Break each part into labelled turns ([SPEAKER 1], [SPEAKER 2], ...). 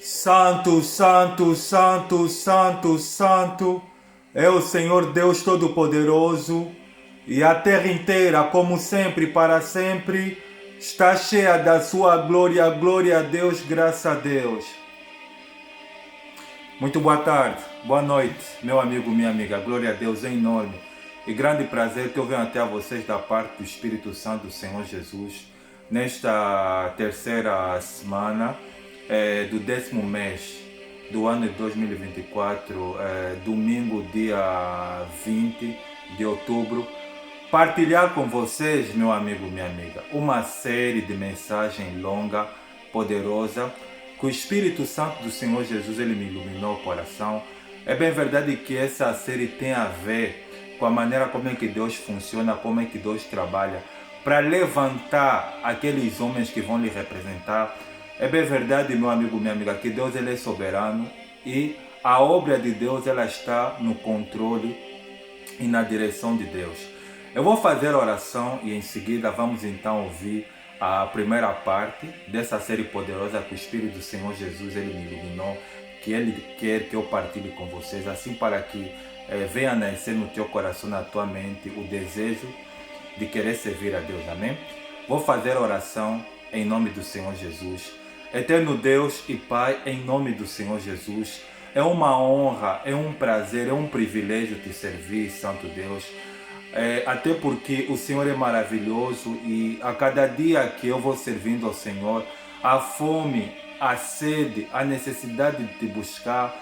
[SPEAKER 1] Santo, santo, santo, santo, santo é o Senhor Deus Todo-Poderoso, e a terra inteira, como sempre, para sempre, está cheia da sua glória. Glória a Deus, graças a Deus. Muito boa tarde, boa noite, meu amigo, minha amiga. Glória a Deus, é enorme e grande prazer que eu venho até a vocês da parte do Espírito Santo do Senhor Jesus, nesta terceira semana do 10º mês do ano de 2024, domingo, dia 20 de outubro, partilhar com vocês, meu amigo, minha amiga, uma série de mensagens longa, poderosa, que o Espírito Santo do Senhor Jesus ele me iluminou o coração. É bem verdade que essa série tem a ver com a maneira como é que Deus funciona, como é que Deus trabalha, para levantar aqueles homens que vão lhe representar. É bem verdade, meu amigo, minha amiga, que Deus ele é soberano e a obra de Deus ela está no controle e na direção de Deus. Eu vou fazer a oração e em seguida vamos então ouvir a primeira parte dessa série poderosa que o Espírito do Senhor Jesus ele me iluminou, que Ele quer que eu partilhe com vocês, assim para que venha nascer no teu coração, na tua mente, o desejo de querer servir a Deus, amém? Vou fazer a oração em nome do Senhor Jesus. Eterno Deus e Pai, em nome do Senhor Jesus, é uma honra, é um prazer, é um privilégio te servir, Santo Deus. Até porque o Senhor é maravilhoso e a cada dia que eu vou servindo ao Senhor, a fome, a sede, a necessidade de te buscar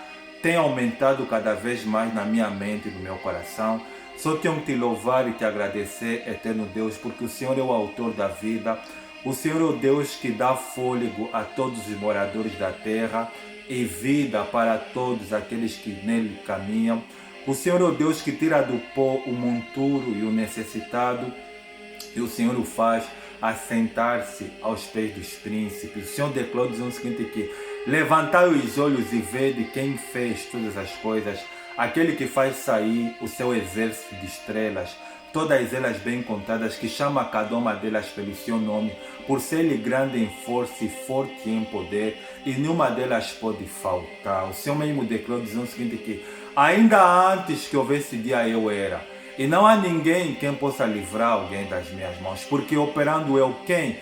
[SPEAKER 1] tem aumentado cada vez mais na minha mente e no meu coração. Só tenho que te louvar e te agradecer, eterno Deus, porque o Senhor é o autor da vida, o Senhor é o Deus que dá fôlego a todos os moradores da terra e vida para todos aqueles que nele caminham. O Senhor é o Deus que tira do pó o monturo e o necessitado, e o Senhor o faz assentar-se aos pés dos príncipes. O Senhor declarou dizendo o seguinte, que levantai os olhos e vede quem fez todas as coisas, aquele que faz sair o seu exército de estrelas, todas elas bem contadas, que chama cada uma delas pelo seu nome, por ser ele grande em força e forte em poder, e nenhuma delas pode faltar. O Senhor mesmo declarou dizendo o seguinte, que ainda antes que houvesse dia eu era, e não há ninguém quem possa livrar alguém das minhas mãos, porque operando eu quem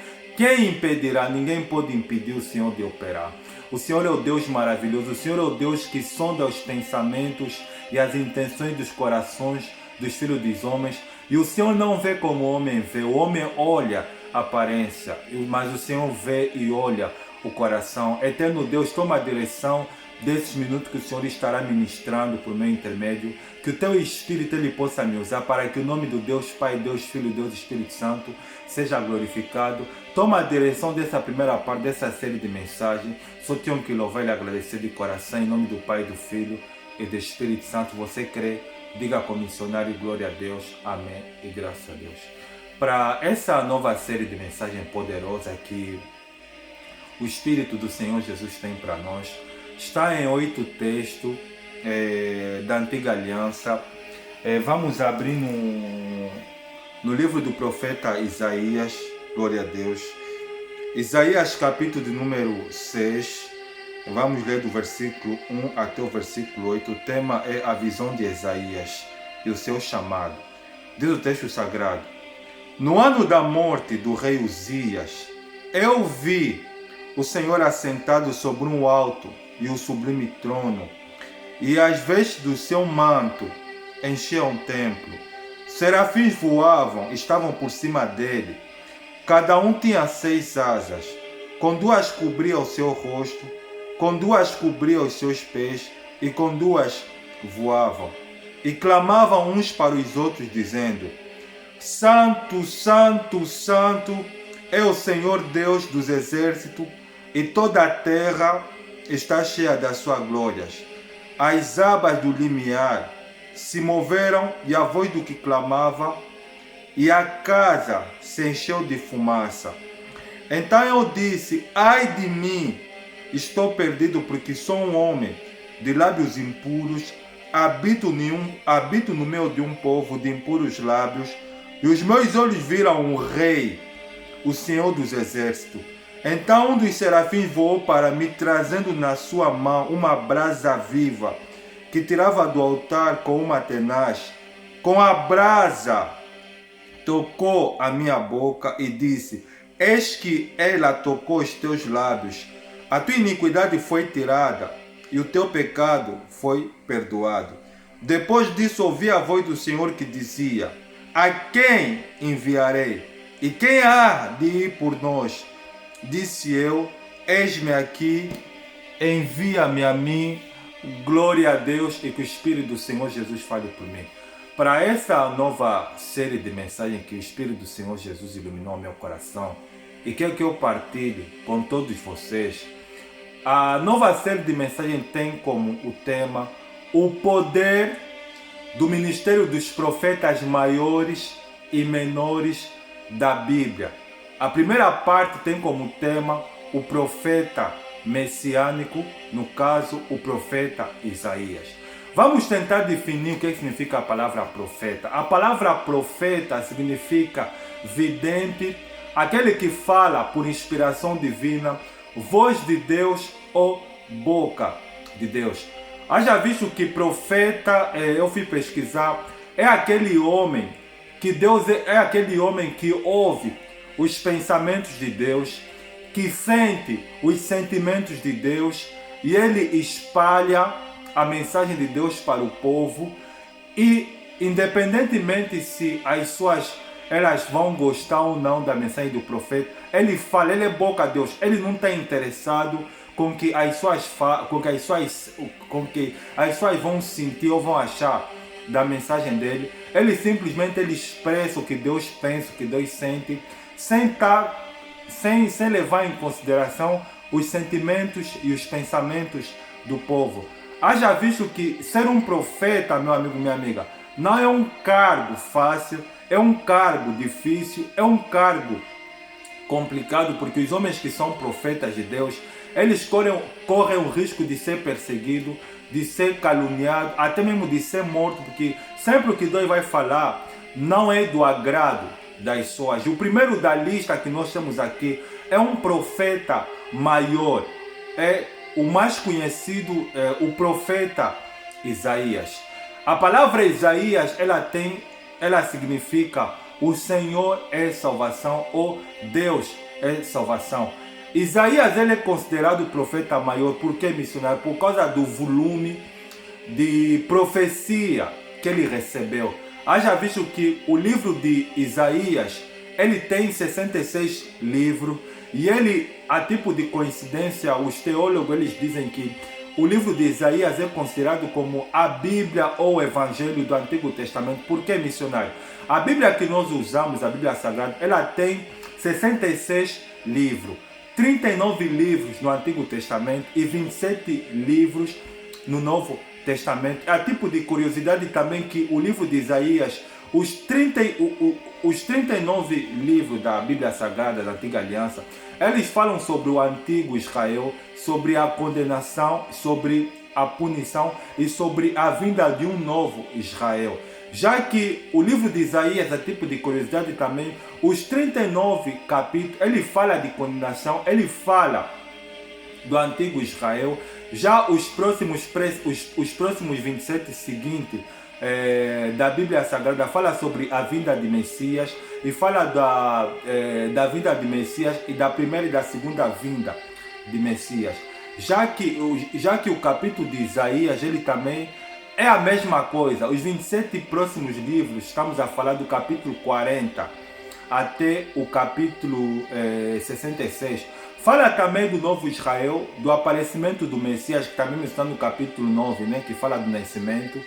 [SPEAKER 1] impedirá? Ninguém pode impedir o Senhor de operar. O Senhor é o Deus maravilhoso, o Senhor é o Deus que sonda os pensamentos e as intenções dos corações dos filhos dos homens, e o Senhor não vê como o homem vê. O homem olha a aparência, mas o Senhor vê e olha o coração. Eterno Deus, toma a direção desses minutos que o Senhor estará ministrando por meu intermédio, que o teu Espírito ele possa me usar para que o nome do Deus Pai, Deus Filho, Deus Espírito Santo seja glorificado. Toma a direção dessa primeira parte, dessa série de mensagens. Só tenho que louvar e agradecer de coração, em nome do Pai, do Filho e do Espírito Santo. Você crê? Diga como missionário, glória a Deus, amém e graças a Deus. Para essa nova série de mensagens poderosa que o Espírito do Senhor Jesus tem para nós, está em 8 textos da Antiga Aliança. Vamos abrir no livro do profeta Isaías, glória a Deus. Isaías capítulo de número 6, vamos ler do versículo 1 até o versículo 8. O tema é a visão de Isaías e o seu chamado. Diz o texto sagrado: no ano da morte do rei Uzias, eu vi o Senhor assentado sobre um alto e o sublime trono, e as vestes do seu manto enchiam o templo. Serafins voavam, estavam por cima dele. Cada um tinha 6 asas, com 2 cobria o seu rosto, com 2 cobria os seus pés, e com 2 voavam. E clamavam uns para os outros, dizendo: Santo, Santo, Santo é o Senhor Deus dos exércitos, e toda a terra está cheia das suas glórias. As abas do limiar se moveram, e a voz do que clamava, e a casa se encheu de fumaça. Então eu disse: ai de mim, estou perdido, porque sou um homem de lábios impuros, habito no meio de um povo de impuros lábios, e os meus olhos viram o Rei, o Senhor dos exércitos. Então um dos serafins voou para mim, trazendo na sua mão uma brasa viva, que tirava do altar com uma tenaz. Com a brasa tocou a minha boca e disse: eis que ela tocou os teus lábios. A tua iniquidade foi tirada e o teu pecado foi perdoado. Depois disso ouvi a voz do Senhor que dizia: a quem enviarei? E quem há de ir por nós? Disse eu: eis-me aqui, envia-me a mim. Glória a Deus, e que o Espírito do Senhor Jesus fale por mim. Para essa nova série de mensagens que o Espírito do Senhor Jesus iluminou meu coração e quer que eu partilhe com todos vocês, a nova série de mensagens tem como o tema o poder do ministério dos profetas maiores e menores da Bíblia. A primeira parte tem como tema o profeta messiânico, no caso o profeta Isaías. Vamos tentar definir o que significa a palavra profeta. A palavra profeta significa vidente, aquele que fala por inspiração divina, voz de Deus ou boca de Deus. Haja visto que profeta, eu fui pesquisar, é aquele homem que Deus é aquele homem que ouve os pensamentos de Deus, que sente os sentimentos de Deus e ele espalha a mensagem de Deus para o povo, e independentemente se elas vão gostar ou não da mensagem do profeta, ele fala, ele é boca de Deus, ele não está interessado com que as pessoas vão sentir ou vão achar da mensagem dele. Ele simplesmente expressa o que Deus pensa, o que Deus sente, sem levar em consideração os sentimentos e os pensamentos do povo. Haja visto que ser um profeta, meu amigo, minha amiga, não é um cargo fácil, é um cargo difícil, é um cargo complicado, porque os homens que são profetas de Deus, eles correm o risco de ser perseguido, de ser caluniado, até mesmo de ser morto, porque sempre o que Deus vai falar não é do agrado das pessoas. O primeiro da lista que nós temos aqui é um profeta maior, é o mais conhecido, o profeta Isaías. A palavra Isaías, ela significa o Senhor é salvação ou Deus é salvação. Isaías, ele é considerado o profeta maior, por que missionário? Por causa do volume de profecia que ele recebeu. Haja visto que o livro de Isaías, ele tem 66 livros, e ele, a tipo de coincidência, os teólogos eles dizem que o livro de Isaías é considerado como a Bíblia ou o Evangelho do Antigo Testamento. Por que missionário? A Bíblia que nós usamos, a Bíblia Sagrada, ela tem 66 livros, 39 livros no Antigo Testamento e 27 livros no Novo Testamento. A tipo de curiosidade também que o livro de Isaías, os 39 livros da Bíblia Sagrada, da Antiga Aliança, eles falam sobre o antigo Israel, sobre a condenação, sobre a punição e sobre a vinda de um novo Israel. Já que o livro de Isaías, a tipo de curiosidade também, os 39 capítulos, ele fala de condenação, ele fala do antigo Israel. Já os próximos 27 seguintes da Bíblia Sagrada fala sobre a vinda de Messias, e fala da vinda de Messias e da primeira e da segunda vinda de Messias. Já que o capítulo de Isaías, ele também é a mesma coisa. Os 27 próximos livros, estamos a falar do capítulo 40 até o capítulo 66. Fala também do novo Israel, do aparecimento do Messias, que também está no capítulo 9, né, que fala do nascimento.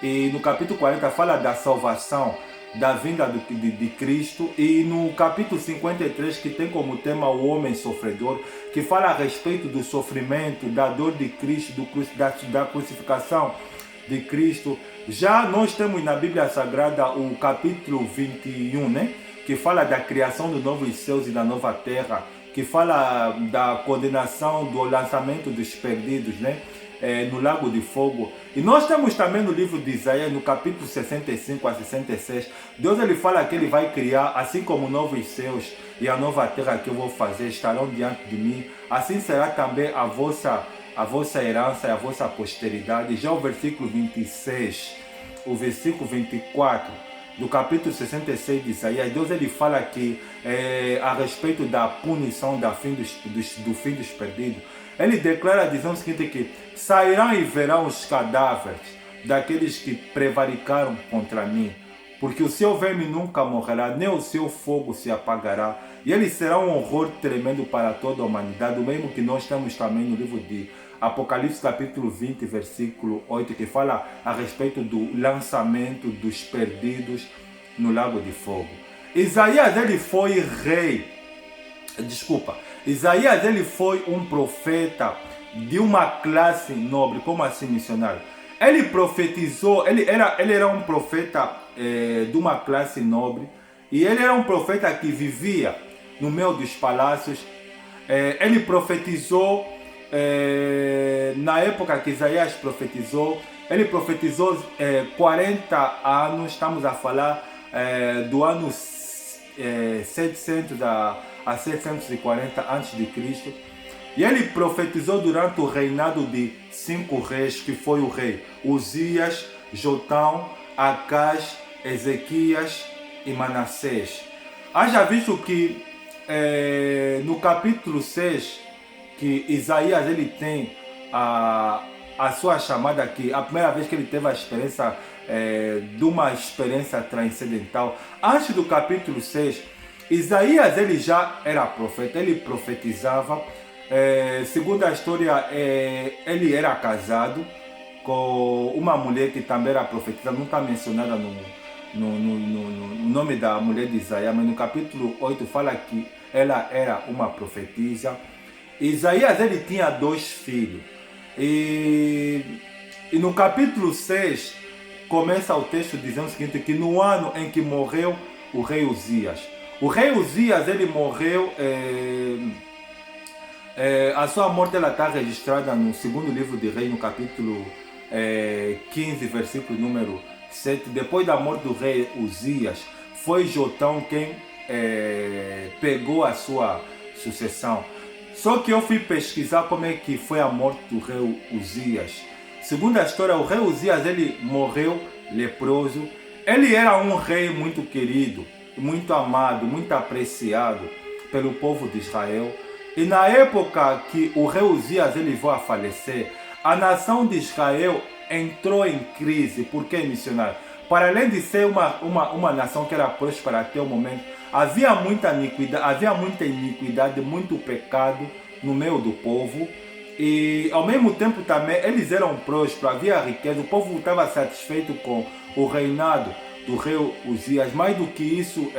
[SPEAKER 1] E no capítulo 40 fala da salvação, da vinda de Cristo. E no capítulo 53, que tem como tema o homem sofredor, que fala a respeito do sofrimento, da dor de Cristo, da crucificação de Cristo. Já nós temos na Bíblia Sagrada o capítulo 21, né, que fala da criação dos novos céus e da nova terra, que fala da condenação, do lançamento dos perdidos, né? no lago de fogo. E nós temos também no livro de Isaías, no capítulo 65 a 66, Deus ele fala que ele vai criar, assim como novos céus e a nova terra que eu vou fazer estarão diante de mim, assim será também a vossa herança e a vossa posteridade. Já o versículo 26, o versículo 24, do capítulo 66 de Isaías, Deus ele fala que a respeito da punição do fim dos perdidos. Ele declara dizendo o seguinte, que sairão e verão os cadáveres daqueles que prevaricaram contra mim, porque o seu verme nunca morrerá, nem o seu fogo se apagará, e ele será um horror tremendo para toda a humanidade, o mesmo que nós temos também no livro de Apocalipse capítulo 20, versículo 8, que fala a respeito do lançamento dos perdidos no lago de fogo. Isaías ele foi rei, Isaías ele foi um profeta de uma classe nobre. Como assim, missionário? Ele profetizou, ele era um profeta de uma classe nobre, e ele era um profeta que vivia no meio dos palácios. Ele profetizou na época que Isaías profetizou, ele profetizou 40 anos, estamos a falar do ano 700 a 740 a.C. E ele profetizou durante o reinado de 5 reis, que foi o rei Uzias, Jotão, Acaz, Ezequias e Manassés. Haja visto que no capítulo 6, que Isaías ele tem a sua chamada aqui, a primeira vez que ele teve a experiência de uma experiência transcendental. Antes do capítulo 6, Isaías ele já era profeta, ele profetizava. Segundo a história, ele era casado com uma mulher que também era profetizada, não está mencionada no nome da mulher de Isaías, mas no capítulo 8 fala que ela era uma profetisa. Isaías ele tinha 2 filhos, e no capítulo 6 começa o texto dizendo o seguinte, que no ano em que morreu o rei Uzias, ele morreu, a sua morte está registrada no segundo livro de Reis, no capítulo 15, versículo número 7. Depois da morte do rei Uzias, foi Jotão quem pegou a sua sucessão. Só que eu fui pesquisar como é que foi a morte do rei Uzias. Segundo a história, o rei Uzias ele morreu leproso. Ele era um rei muito querido, muito amado, muito apreciado pelo povo de Israel. E na época que o rei Uzias ele veio a falecer, a nação de Israel entrou em crise. Por que, missionário? Para além de ser uma nação que era próspera até o momento, havia muita iniquidade, muito pecado no meio do povo. E ao mesmo tempo também eles eram prósperos, havia riqueza, o povo estava satisfeito com o reinado do rei Uzias. Mais do que isso,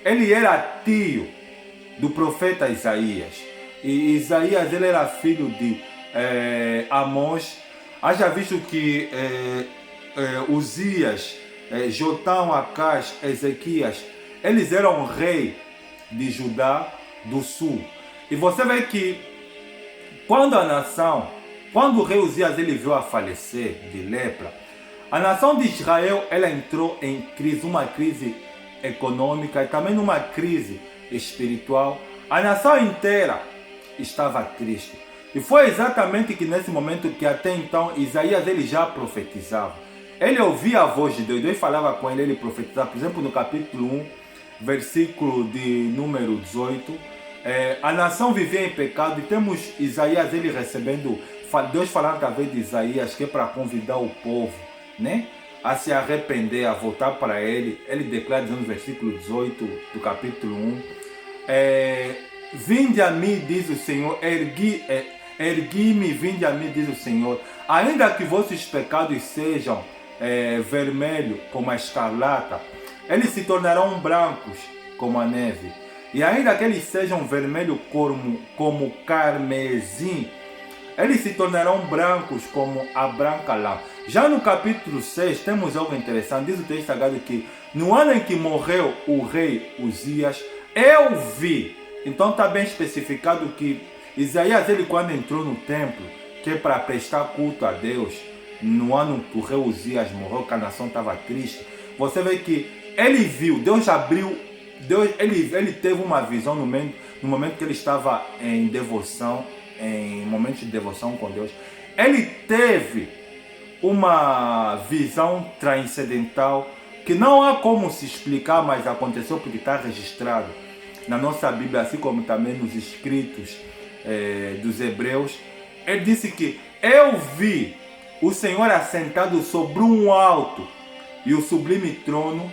[SPEAKER 1] ele era tio do profeta Isaías. E Isaías ele era filho de Amós. Haja visto que Uzias, Jotão, Acaz, Ezequias, eles eram rei de Judá do sul. E você vê que quando o rei Uzias ele veio a falecer de lepra, a nação de Israel ela entrou em crise, uma crise econômica e também numa crise espiritual. A nação inteira estava triste. E foi exatamente que nesse momento que até então Isaías ele já profetizava. Ele ouvia a voz de Deus, Deus falava com ele, ele profetizava. Por exemplo, no capítulo 1, versículo de número 18, a nação vivia em pecado, e temos Isaías ele recebendo, Deus falando através de Isaías, que é para convidar o povo, né, a se arrepender, a voltar para ele. Ele declara no versículo 18 do capítulo 1, vinde a mim, diz o Senhor, ergui-me, vinde a mim, diz o Senhor, ainda que vossos pecados sejam vermelhos como a escarlata, eles se tornarão brancos como a neve. E ainda que eles sejam vermelhos como carmesim, eles se tornarão brancos como a branca lã. Já no capítulo 6 temos algo interessante. Diz o texto sagrado que no ano em que morreu o rei Uzias, eu vi. Então está bem especificado que Isaías, ele quando entrou no templo, que é para prestar culto a Deus, no ano que o rei Uzias morreu, que a nação estava triste, você vê que ele viu, Deus abriu, ele teve uma visão no momento que ele estava em devoção, em momentos de devoção com Deus. Ele teve uma visão transcendental que não há como se explicar, mas aconteceu porque está registrado na nossa Bíblia, assim como também nos escritos dos Hebreus. Ele disse que eu vi o Senhor assentado sobre um alto e o sublime trono,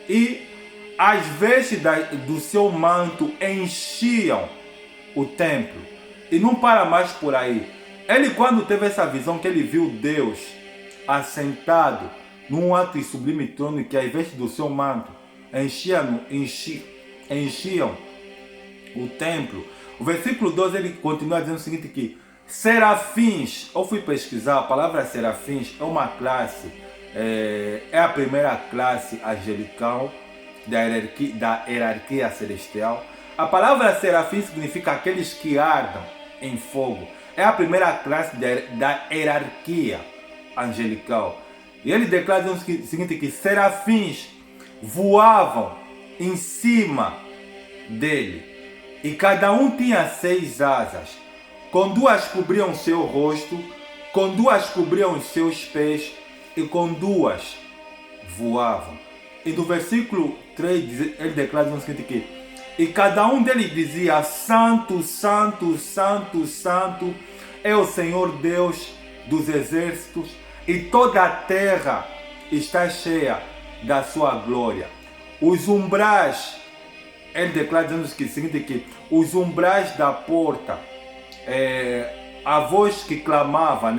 [SPEAKER 1] e as vestes do seu manto enchiam o templo. E não para mais por aí. Ele, quando teve essa visão, que ele viu Deus assentado num alto e sublime trono, que as vestes do seu manto enchiam o templo. O versículo 12 ele continua dizendo o seguinte, que serafins, eu fui pesquisar, a palavra serafins é uma classe, é a primeira classe angelical da hierarquia celestial. A palavra serafim significa aqueles que ardam em fogo. É a primeira classe da hierarquia angelical. E ele declara o seguinte, que serafins voavam em cima dele, e cada um tinha 6 asas. Com 2 cobriam seu rosto, com 2 cobriam os seus pés, e com 2 voavam. E no versículo 3 ele declara o seguinte, que e cada um deles dizia: Santo, Santo, Santo, Santo é o Senhor Deus dos exércitos, e toda a terra está cheia da sua glória. Os umbrais, ele declara dizendo o seguinte, que os umbrais da porta, a voz que clamava,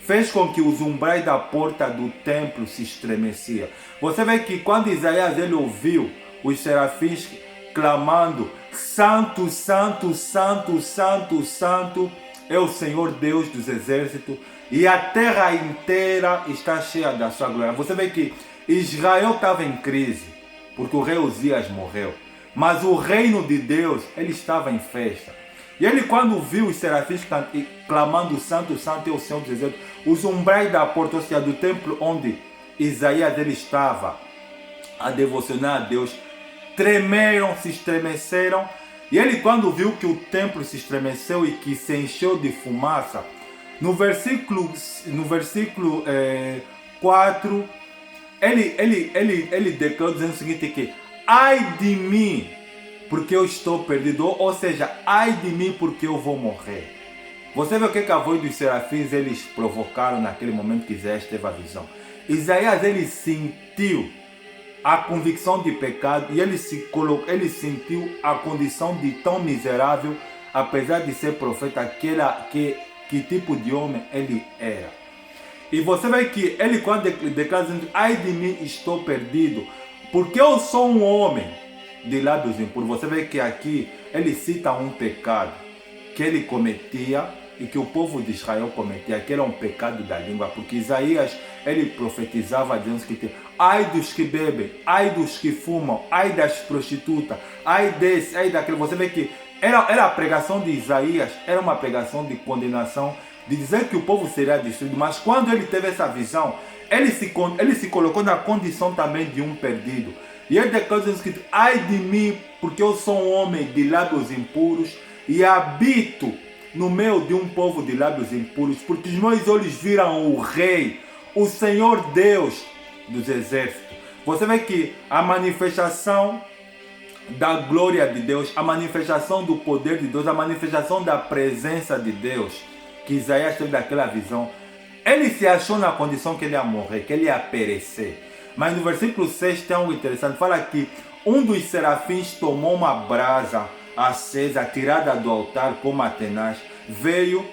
[SPEAKER 1] fez com que os umbrais da porta do templo se estremeciam. Você vê que quando Isaías ele ouviu os serafins clamando: Santo, Santo, Santo, Santo, Santo é o Senhor Deus dos exércitos, e a terra inteira está cheia da sua glória. Você vê que Israel estava em crise, porque o rei Uzias morreu. Mas o reino de Deus, ele estava em festa. E ele, quando viu os serafins clamando: Santo, Santo é o Senhor dos exércitos, os umbrais da porta, ou seja, do templo onde Isaías ele estava a devocionar a Deus, tremeram, se estremeceram. E ele, quando viu que o templo se estremeceu e que se encheu de fumaça, no versículo 4, ele declarou dizendo o seguinte, que ai de mim, porque eu estou perdido, ou seja, ai de mim porque eu vou morrer. Você vê o que a voz dos serafins eles provocaram naquele momento que Isaías teve a visão. Isaías ele sentiu a convicção de pecado, e ele sentiu a condição de tão miserável, apesar de ser profeta, que tipo de homem ele era. E você vê que ele, quando declara, ai de mim, estou perdido, porque eu sou um homem de lábios impuros. Você vê que aqui ele cita um pecado que ele cometia e que o povo de Israel cometia, que era um pecado da língua, porque Isaías ele profetizava dizendo que ai dos que bebem, ai dos que fumam, ai das prostitutas, ai desse, ai daquele. Você vê que era a pregação de Isaías, era uma pregação de condenação, de dizer que o povo seria destruído. Mas quando ele teve essa visão, ele se colocou na condição também de um perdido. E ele declarou que ai de mim, porque eu sou um homem de lábios impuros e habito no meio de um povo de lábios impuros, porque os meus olhos viram o Rei, o Senhor Deus dos exércitos. Você vê que a manifestação da glória de Deus, a manifestação do poder de Deus, a manifestação da presença de Deus, que Isaías teve daquela visão, ele se achou na condição que ele ia morrer, que ele ia perecer. Mas no versículo 6 tem algo interessante, fala que um dos serafins tomou uma brasa acesa, tirada do altar como Atenas, veio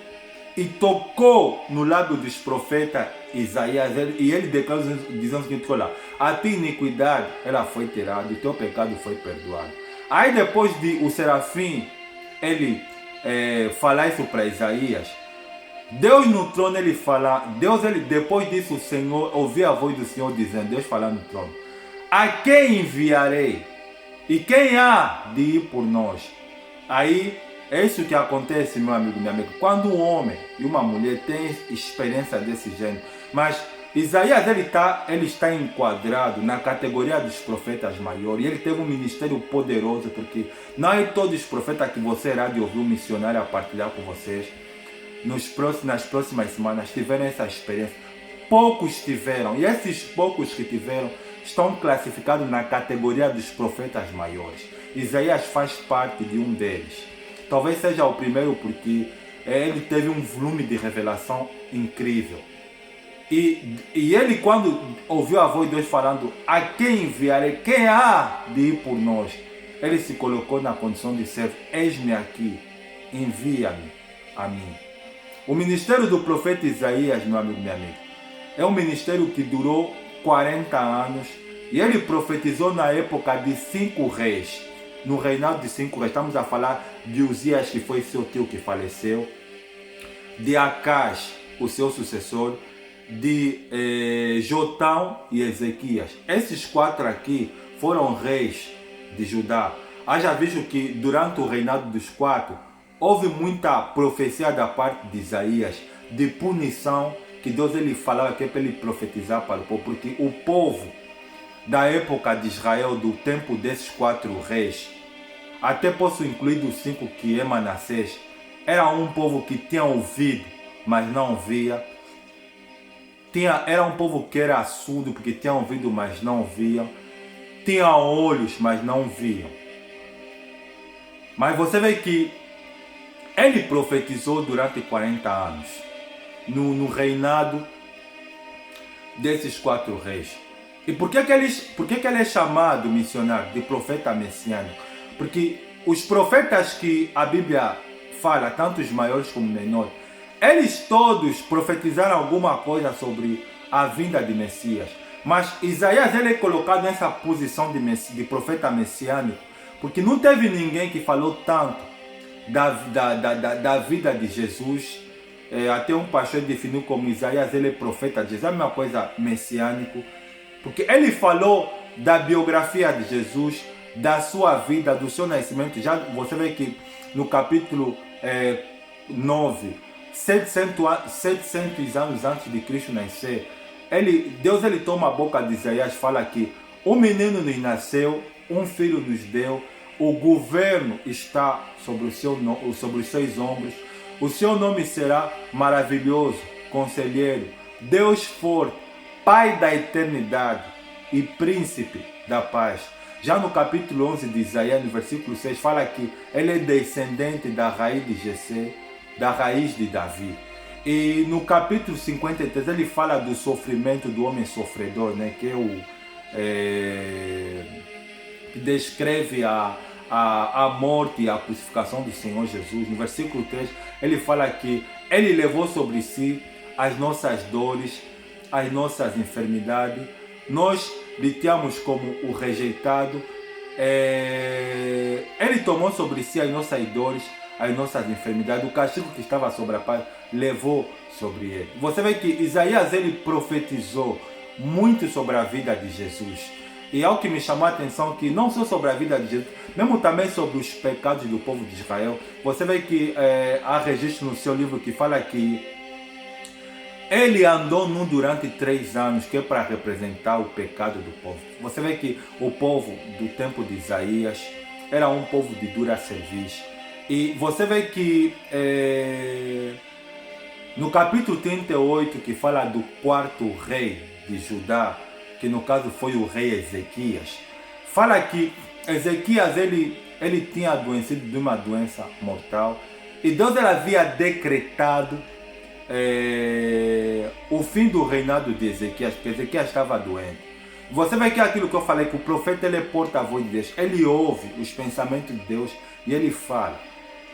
[SPEAKER 1] e tocou no lábio dos profetas Isaías, e ele declarou dizendo o seguinte: olha, a tua iniquidade ela foi tirada, o teu pecado foi perdoado. Aí depois de o serafim ele falar isso para Isaías, Deus no trono ele fala, depois disso o Senhor ouviu a voz do Senhor dizendo, Deus falando no trono: a quem enviarei? E quem há de ir por nós? Aí É isso que acontece, meu amigo, minha amiga. Quando um homem e uma mulher têm experiência desse gênero, mas Isaías ele está enquadrado na categoria dos profetas maiores. Ele teve um ministério poderoso, porque não é todos os profetas que você irá de ouvir um missionário a partilhar com vocês. Nas próximas semanas tiveram essa experiência. Poucos tiveram, e esses poucos que tiveram estão classificados na categoria dos profetas maiores. Isaías faz parte de um deles. Talvez seja o primeiro porque ele teve um volume de revelação incrível. E ele, quando ouviu a voz de Deus falando, a quem enviarei, quem há de ir por nós, ele se colocou na condição de ser, eis-me aqui, envia-me a mim. O ministério do profeta Isaías, meu amigo, minha amiga, é um ministério que durou 40 anos e ele profetizou na época de 5 reis. No reinado de 5 reis, estamos a falar de Uzias, que foi seu tio que faleceu, de Acaz, o seu sucessor, de Jotão e Ezequias. Esses 4 aqui foram reis de Judá. Haja visto que durante o reinado dos 4 houve muita profecia da parte de Isaías de punição, que Deus ele falava que é para ele profetizar para o povo, porque o povo da época de Israel, do tempo desses 4 reis, até posso incluir dos 5 que é Manassés, era um povo que tinha ouvido, mas não via. Era um povo que era surdo, porque tinha ouvido, mas não via. Tinha olhos, mas não viam. Mas você vê que ele profetizou durante 40 anos, no reinado desses 4 reis. E por que ele é chamado missionário, de profeta messiânico? Porque os profetas que a Bíblia fala, tanto os maiores como os menores, eles todos profetizaram alguma coisa sobre a vinda de Messias. Mas Isaías ele é colocado nessa posição de profeta messiânico, porque não teve ninguém que falou tanto da vida de Jesus. Até um pastor definiu como Isaías ele é profeta de Jesus, é a mesma coisa messiânico, porque ele falou da biografia de Jesus, da sua vida, do seu nascimento. Já você vê que no capítulo 9, 700 anos antes de Cristo nascer, Deus toma a boca de Isaías e fala que um menino nos nasceu, um filho nos deu, o governo está sobre os seus ombros, o seu nome será maravilhoso, conselheiro, Deus forte, Pai da eternidade e príncipe da paz. Já no capítulo 11 de Isaías, no versículo 6, fala que ele é descendente da raiz de Jessé, da raiz de Davi. E no capítulo 53 ele fala do sofrimento do homem sofredor, né? Que que descreve a morte e a crucificação do Senhor Jesus. No versículo 3 ele fala que ele levou sobre si as nossas dores, as nossas enfermidades. Nós lhe tínhamos como o rejeitado. Ele tomou sobre si as nossas dores, as nossas enfermidades. O castigo que estava sobre a paz levou sobre ele. Você vê que Isaías ele profetizou muito sobre a vida de Jesus. E algo que me chamou a atenção, que não só sobre a vida de Jesus, mesmo também sobre os pecados do povo de Israel. Você vê que há registro no seu livro que fala que ele andou durante 3 anos, que é para representar o pecado do povo. Você vê que o povo do tempo de Isaías era um povo de dura cerviz. E você vê que no capítulo 38, que fala do 4º rei de Judá, que no caso foi o rei Ezequias, fala que Ezequias ele tinha adoecido de uma doença mortal, e Deus havia decretado o fim do reinado de Ezequias, porque Ezequias estava doente. Você vê que aquilo que eu falei, que o profeta ele é porta-voz de Deus, ele ouve os pensamentos de Deus e ele fala.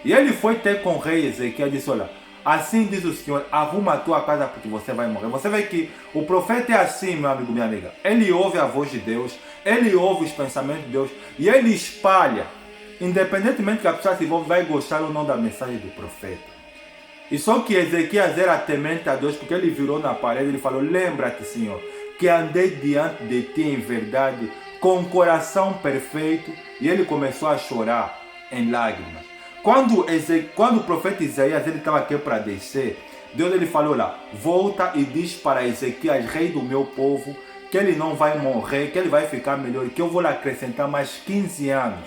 [SPEAKER 1] E ele foi ter com o rei Ezequias e disse: olha, assim diz o Senhor, arruma a tua casa porque você vai morrer. Você vê que o profeta é assim, meu amigo, minha amiga. Ele ouve a voz de Deus, ele ouve os pensamentos de Deus e ele espalha, independentemente que a pessoa se envolve, vai gostar ou não da mensagem do profeta. E só que Ezequias era temente a Deus, porque ele virou na parede e ele falou: lembra-te, Senhor, que andei diante de ti em verdade, com o coração perfeito. E ele começou a chorar em lágrimas. quando o profeta Isaías ele estava aqui para descer, Deus ele falou lá, volta e diz para Ezequias, rei do meu povo, que ele não vai morrer, que ele vai ficar melhor, que eu vou lhe acrescentar mais 15 anos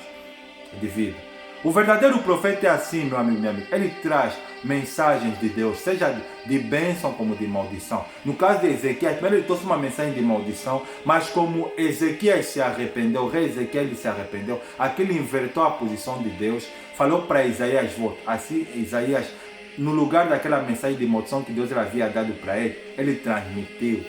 [SPEAKER 1] de vida. O verdadeiro profeta é assim, meu amigo, minha amiga. Ele traz mensagens de Deus, seja de bênção como de maldição. No caso de Ezequias, primeiro ele trouxe uma mensagem de maldição, mas como Ezequias se arrependeu, o rei Ezequias se arrependeu, aquilo invertou a posição de Deus, falou para Isaías, volta. Assim, Isaías, no lugar daquela mensagem de maldição que Deus havia dado para ele, ele transmitiu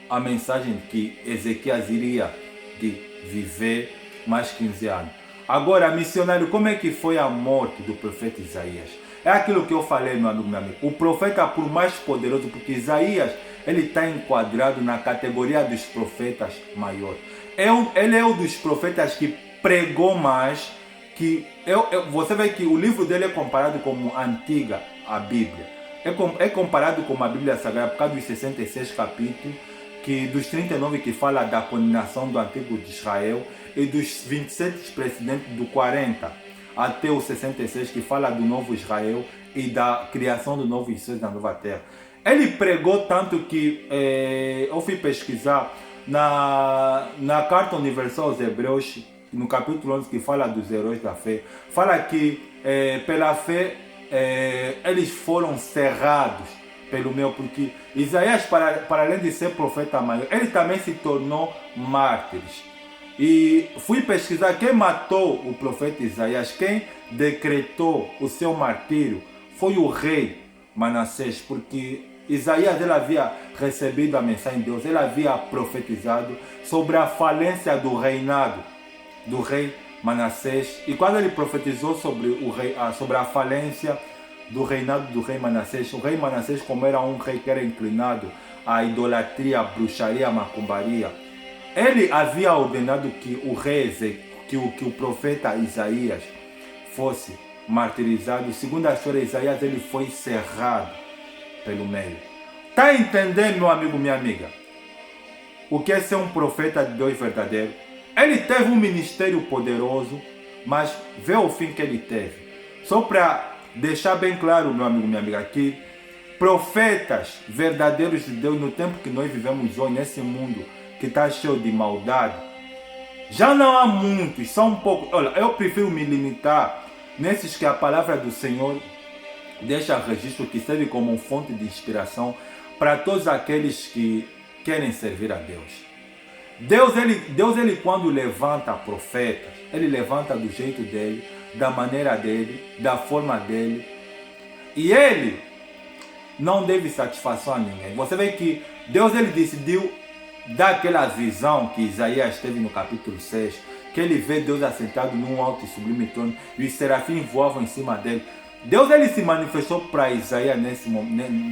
[SPEAKER 1] a mensagem que Ezequias iria de viver mais 15 anos. Agora, missionário, como é que foi a morte do profeta Isaías? É aquilo que eu falei, meu amigo. O profeta, por mais poderoso, porque Isaías, ele está enquadrado na categoria dos profetas maiores. Ele é um dos profetas que pregou mais, você vê que o livro dele é comparado como antiga, a Bíblia. É comparado com a Bíblia Sagrada por causa dos 66 capítulos, dos 39 que fala da condenação do antigo de Israel e dos 27 precedentes do 40 até o 66 que fala do novo Israel e da criação do novo Israel na nova terra. Ele pregou tanto que eu fui pesquisar na carta universal aos Hebreus, no capítulo 11 que fala dos heróis da fé, fala que pela fé eles foram cerrados pelo meu, porque Isaías, para além de ser profeta maior, ele também se tornou mártir. E fui pesquisar quem matou o profeta Isaías, quem decretou o seu martírio, foi o rei Manassés, porque Isaías ele havia recebido a mensagem de Deus, ele havia profetizado sobre a falência do reinado do rei Manassés, e quando ele profetizou sobre a falência do reinado do rei Manassés, o rei Manassés, como era um rei que era inclinado à idolatria, à bruxaria, à macumbaria, ele havia ordenado que o profeta Isaías fosse martirizado. Segundo a história, Isaías ele foi cerrado pelo meio. Está entendendo, meu amigo, minha amiga, o que é ser um profeta de Deus verdadeiro? Ele teve um ministério poderoso, mas vê o fim que ele teve. Só para deixar bem claro, meu amigo, minha amiga, que profetas verdadeiros de Deus, no tempo que nós vivemos hoje, nesse mundo que está cheio de maldade, já não há muitos, são um pouco. Olha, eu prefiro me limitar nesses que a palavra do Senhor deixa registro, que serve como fonte de inspiração para todos aqueles que querem servir a Deus. Deus ele quando levanta profetas, ele levanta do jeito dele, da maneira dele, da forma dele. E ele não deve satisfação a ninguém. Você vê que Deus ele decidiu dar aquela visão que Isaías teve no capítulo 6, que ele vê Deus assentado num alto e sublime trono e os serafins voavam em cima dele. Deus ele se manifestou para Isaías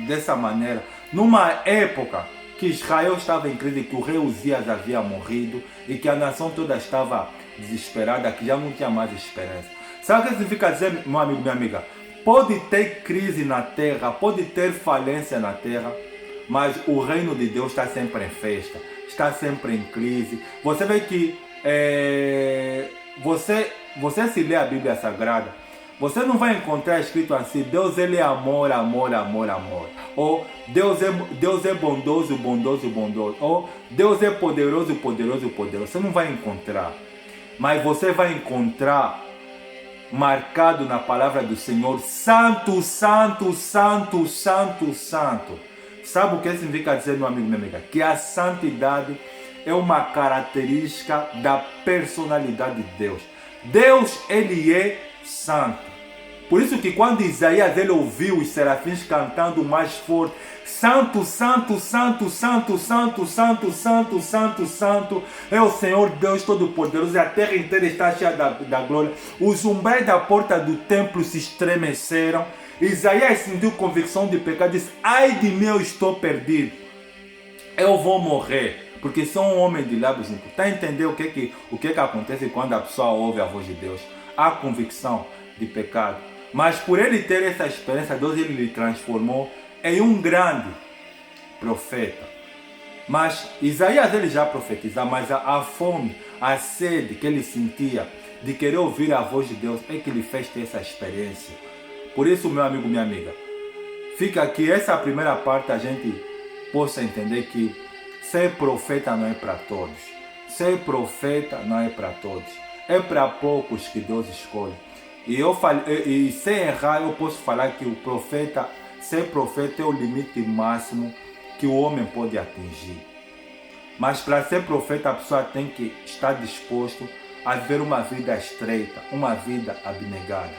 [SPEAKER 1] dessa maneira, numa época que Israel estava em crise, que o rei Uzias havia morrido e que a nação toda estava desesperada, que já não tinha mais esperança. Sabe o que significa dizer, meu amigo, minha amiga? Pode ter crise na terra, pode ter falência na terra, mas o reino de Deus está sempre em festa, está sempre em crise. Você vê que você se lê a Bíblia Sagrada, você não vai encontrar escrito assim, Deus ele é amor, amor, amor, amor. Ou Deus é bondoso, bondoso, bondoso. Ou Deus é poderoso, poderoso, poderoso. Você não vai encontrar. Mas você vai encontrar marcado na palavra do Senhor, santo, santo, santo, santo, santo. Sabe o que significa dizer, meu amigo, minha amiga? Que a santidade é uma característica da personalidade de Deus. Deus, ele é santo. Por isso que quando Isaías ele ouviu os serafins cantando mais forte, santo, santo, santo, santo, santo, santo, santo, santo, santo, é o Senhor Deus Todo-Poderoso, e a terra inteira está cheia da glória. Os umbrais da porta do templo se estremeceram. Isaías sentiu convicção de pecado, disse, ai de mim, eu estou perdido, eu vou morrer, porque sou um homem de lábios impuros. Está a entender o que acontece quando a pessoa ouve a voz de Deus? Há convicção de pecado. Mas por ele ter essa experiência, Deus ele lhe transformou em um grande profeta. Mas Isaías ele já profetizava, mas a fome, a sede que ele sentia de querer ouvir a voz de Deus, é que lhe fez ter essa experiência. Por isso, meu amigo, minha amiga, fica aqui essa primeira parte, a gente possa entender que ser profeta não é para todos. Ser profeta não é para todos. É para poucos que Deus escolhe. E sem errar, eu posso falar que ser profeta é o limite máximo que o homem pode atingir. Mas para ser profeta, a pessoa tem que estar disposto a viver uma vida estreita, uma vida abnegada.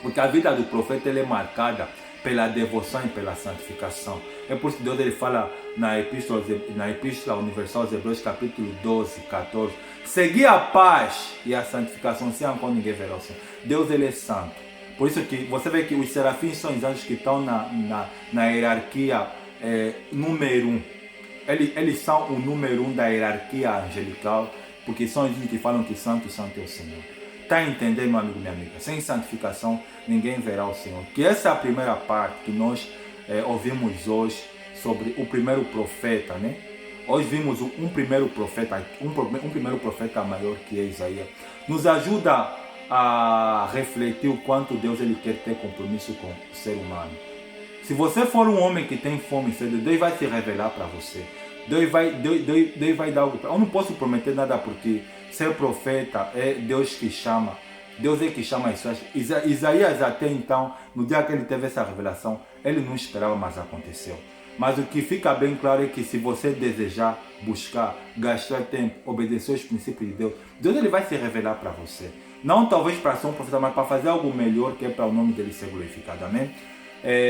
[SPEAKER 1] Porque a vida do profeta é marcada pela devoção e pela santificação. É por isso que Deus ele fala na Epístola Universal aos Hebreus, capítulo 12, 14. Segui a paz e a santificação, sem quando ninguém verá o Senhor. Deus ele é santo. Por isso que você vê que os serafins são os anjos que estão na hierarquia número 1. Eles são o número 1 da hierarquia angelical, porque são os que falam que santo, santo é o Senhor. Está a entender, meu amigo, minha amiga? Sem santificação, ninguém verá o Senhor. Que essa é a primeira parte que nós ouvimos hoje sobre o primeiro profeta, né? Hoje vimos um primeiro profeta, um primeiro profeta maior que é Isaías. Nos ajuda a refletir o quanto Deus ele quer ter compromisso com o ser humano. Se você for um homem que tem fome e sede, Deus vai se revelar para você. Deus vai dar algo. Eu não posso prometer nada porque ser profeta é Deus que chama. Deus é que chama as pessoas. Isaías até então, no dia que ele teve essa revelação, ele não esperava, mas aconteceu. Mas o que fica bem claro é que se você desejar, buscar, gastar tempo, obedecer os princípios de Deus, Deus ele vai se revelar para você. Não talvez para ser um profeta, mas para fazer algo melhor, que é para o nome dele ser glorificado. Amém?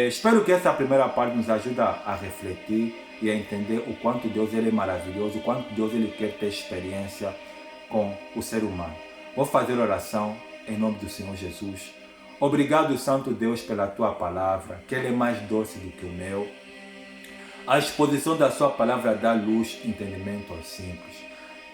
[SPEAKER 1] Espero que essa primeira parte nos ajude a refletir e a entender o quanto Deus ele é maravilhoso, o quanto Deus ele quer ter experiência com o ser humano. Vou fazer oração em nome do Senhor Jesus. Obrigado, Santo Deus, pela tua palavra, que ela é mais doce do que o mel. A exposição da sua palavra dá luz e entendimento aos simples.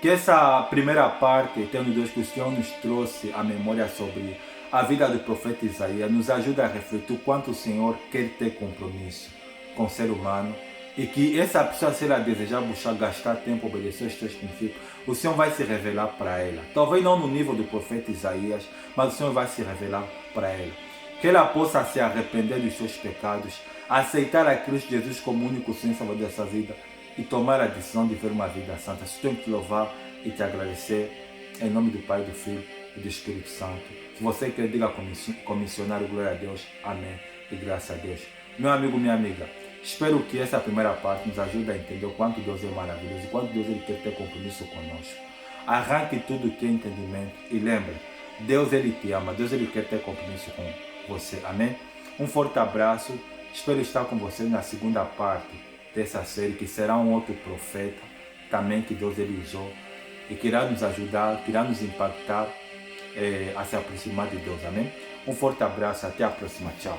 [SPEAKER 1] Que essa primeira parte, Eterno Deus, que o Senhor nos trouxe a memória sobre a vida do profeta Isaías, nos ajuda a refletir o quanto o Senhor quer ter compromisso com o ser humano e que essa pessoa, se ela desejar buscar, gastar tempo, obedecer os teus princípios, o Senhor vai se revelar para ela. Talvez não no nível do profeta Isaías, mas o Senhor vai se revelar para ela. Que ela possa se arrepender dos seus pecados, aceitar a Cristo Jesus como único Senhor e Salvador da sua vida e tomar a decisão de viver uma vida santa. Se tenho que te louvar e te agradecer em nome do Pai, do Filho e do Espírito Santo. Se você quer, diga com missionário, glória a Deus, amém e graças a Deus. Meu amigo, minha amiga, espero que essa primeira parte nos ajude a entender o quanto Deus é maravilhoso, o quanto Deus ele quer ter compromisso conosco. Arranque tudo que é entendimento e lembre, Deus ele te ama, Deus ele quer ter compromisso com você, amém? Um forte abraço, espero estar com você na segunda parte dessa série, que será um outro profeta também que Deus ele usou e que irá nos ajudar, que irá nos impactar a se aproximar de Deus, amém? Um forte abraço, até a próxima, tchau.